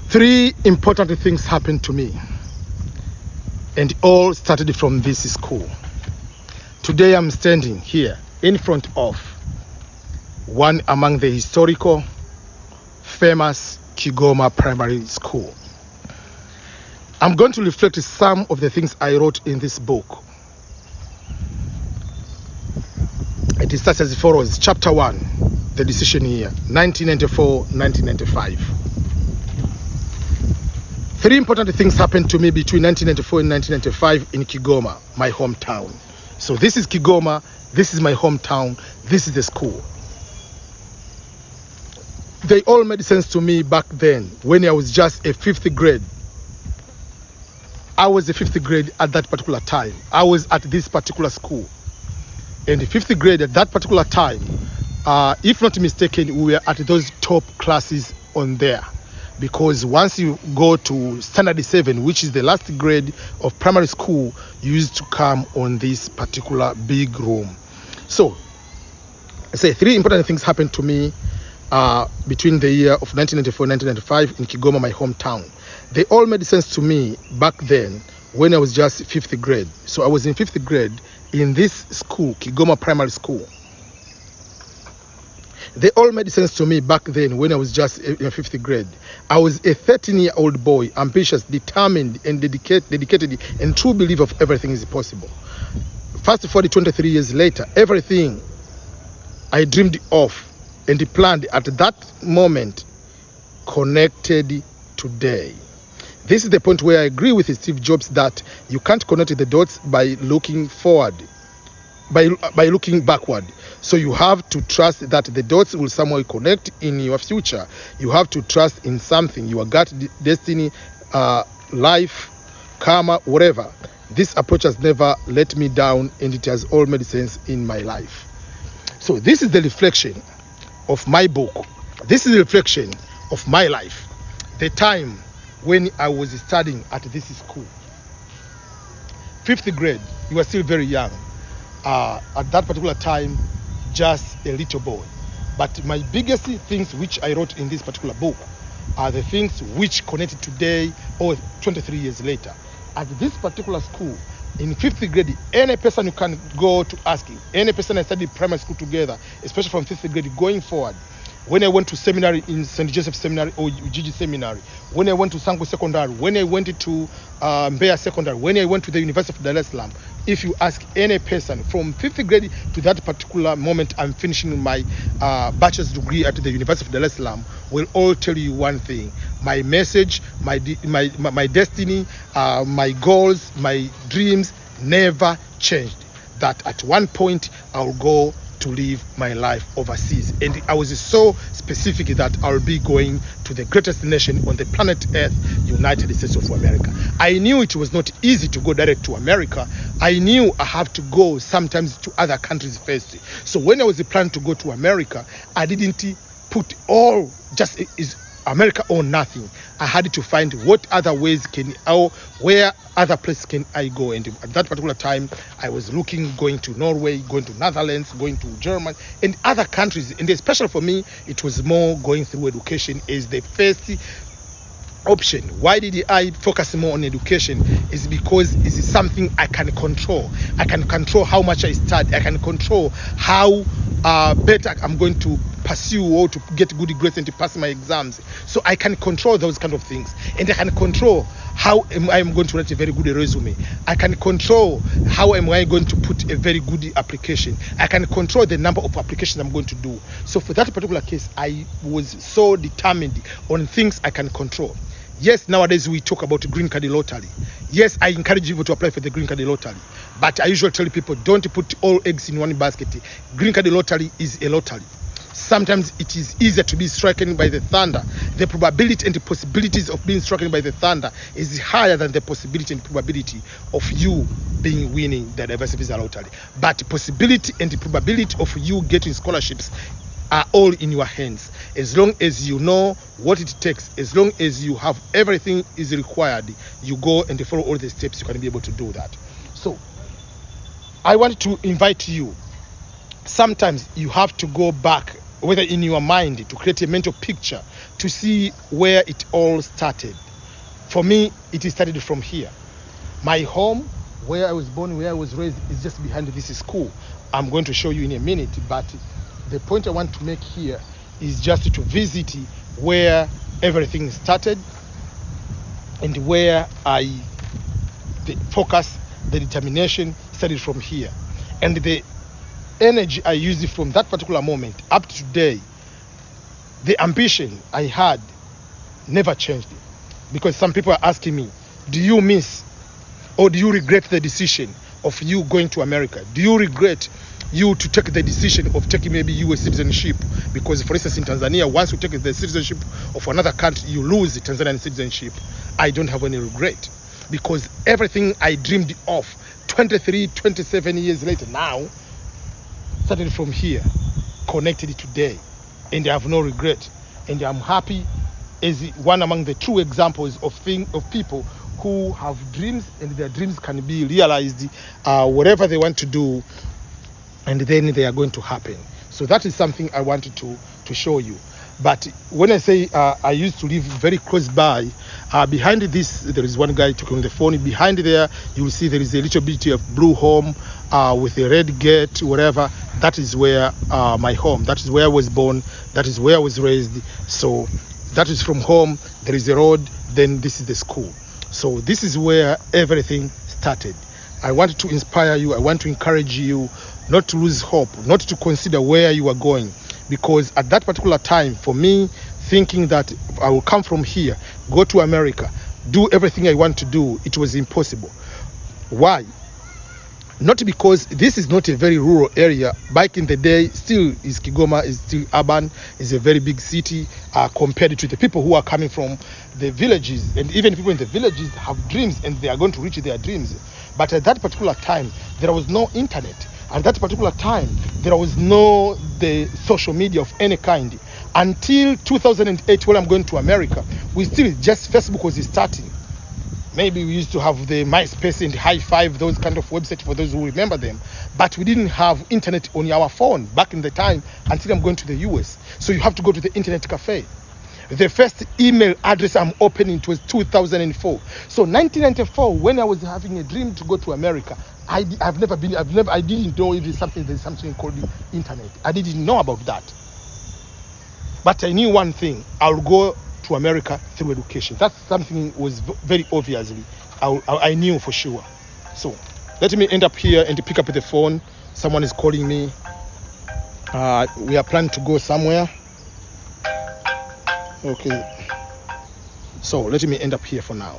Three important things happened to me, and all started from this school. Today I'm standing here in front of one among the historical, famous Kigoma primary school. I'm going to reflect some of the things I wrote in this book. It starts as follows. Chapter 1, the decision year, 1994-1995. Three important things happened to me between 1994 and 1995 in Kigoma, my hometown. So this is Kigoma, this is my hometown, this is the school. They all made sense to me back then when I was just a fifth grade. I was a fifth grade at that particular time. I was at this particular school. And the fifth grade at that particular time, if not mistaken, we were at those top classes on there. Because once you go to standard 7, which is the last grade of primary school, you used to come on this particular big room. So, I say three important things happened to me between the year of 1994 and 1995 in Kigoma, my hometown. They all made sense to me back then when I was just fifth grade. So I was in fifth grade in this school, Kigoma Primary School. They all made sense to me back then when I was just in fifth grade. I was a 13-year-old boy, ambitious, determined, and dedicated, and true believer of everything is possible. Fast forward 23 years later, everything I dreamed of and planned at that moment connected today. This is the point where I agree with Steve Jobs that you can't connect the dots by looking forward, by looking backward. So you have to trust that the dots will somehow connect in your future. You have to trust in something, your gut, destiny, life, karma, whatever. This approach has never let me down, and it has all made sense in my life. So this is the reflection of my book. This is the reflection of my life. The time when I was studying at this school. Fifth grade, you were still very young. At that particular time, just a little boy. But my biggest things which I wrote in this particular book are the things which connected today or 23 years later. At this particular school, in fifth grade, any person you can go to ask, any person I studied primary school together, especially from fifth grade going forward, when I went to seminary in St. Joseph Seminary or Ujiji Seminary, when I went to Sango Secondary, when I went to Mbeya Secondary, when I went to the University of Dar es Salaam, if you ask any person from fifth grade to that particular moment I'm finishing my bachelor's degree at the University of Dar es Salaam, will all tell you one thing. My message, my destiny, my goals, my dreams never changed. That at one point I'll go to live my life overseas, and I was so specific that I'll be going to the greatest nation on the planet Earth, United States of America. I knew it was not easy to go direct to America. I knew I have to go sometimes to other countries first. So when I was planning to go to America, I didn't put all just is America or nothing. I had to find what other ways where other places can I go. And at that particular time, I was looking, going to Norway, going to Netherlands, going to Germany, and other countries. And especially for me, it was more going through education as the first option. Why did I focus more on education? Is because it is something I can control. I can control how much I study. I can control how better I'm going to pursue or to get good grades and to pass my exams. So I can control those kind of things, and I can control how I am going to write a very good resume. I can control how am I going to put a very good application. I can control the number of applications I'm going to do. So for that particular case, I was so determined on things I can control. Yes, nowadays we talk about green card lottery. Yes, I encourage people to apply for the green card lottery. But I usually tell people, don't put all eggs in one basket. Green card lottery is a lottery. Sometimes it is easier to be stricken by the thunder. The probability and the possibilities of being stricken by the thunder is higher than the possibility and probability of you winning the diversity visa lottery. But the possibility and the probability of you getting scholarships are all in your hands. As long as you know what it takes, as long as you have everything is required, you go and follow all the steps, you can be able to do that. So I want to invite you, sometimes you have to go back whether in your mind, to create a mental picture, to see where it all started. For me, it started from here. My home, where I was born, where I was raised, is just behind this school. I'm going to show you in a minute, but the point I want to make here is just to visit where everything started and where the focus, the determination started from here. And the energy I used from that particular moment up to today, the ambition I had never changed. Because some people are asking me, do you miss or do you regret the decision of you going to America? Do you regret you to take the decision of taking maybe US citizenship? Because for instance in Tanzania, once you take the citizenship of another country, you lose the Tanzanian citizenship. I don't have any regret, because everything I dreamed of 23, 27 years later now started from here, connected today, and I have no regret, and I'm happy as one among the true examples of people who have dreams, and their dreams can be realized, whatever they want to do, and then they are going to happen. So that is something I wanted to show you. But when I say I used to live very close by, behind this there is one guy talking on the phone. Behind there you will see there is a little bit of blue home with a red gate, whatever. That is where my home, that is where I was born, that is where I was raised. So that is from home. There is a road, then this is the school. So this is where everything started. I want to inspire you, I want to encourage you not to lose hope, not to consider where you are going, because at that particular time, for me, thinking that I will come from here, go to America, do everything I want to do, it was impossible. Why? Not because this is not a very rural area. Back in the day, still is Kigoma, is still urban, is a very big city compared to the people who are coming from the villages. And even people in the villages have dreams and they are going to reach their dreams. But at that particular time, there was no internet. At that particular time, there was no the social media of any kind. Until 2008, when I'm going to America, we still just Facebook was starting. Maybe we used to have the MySpace and High Five, those kind of websites for those who remember them. But we didn't have internet on our phone back in the time until I'm going to the US. So you have to go to the internet cafe. The first email address I'm opening, it was 2004. So 1994, when I was having a dream to go to America, I didn't know there's something called the internet. I didn't know about that. But I knew one thing, I'll go to America through education. That's something was very obviously, I knew for sure. So let me end up here and pick up the phone. Someone is calling me. We are planning to go somewhere. Okay. So let me end up here for now.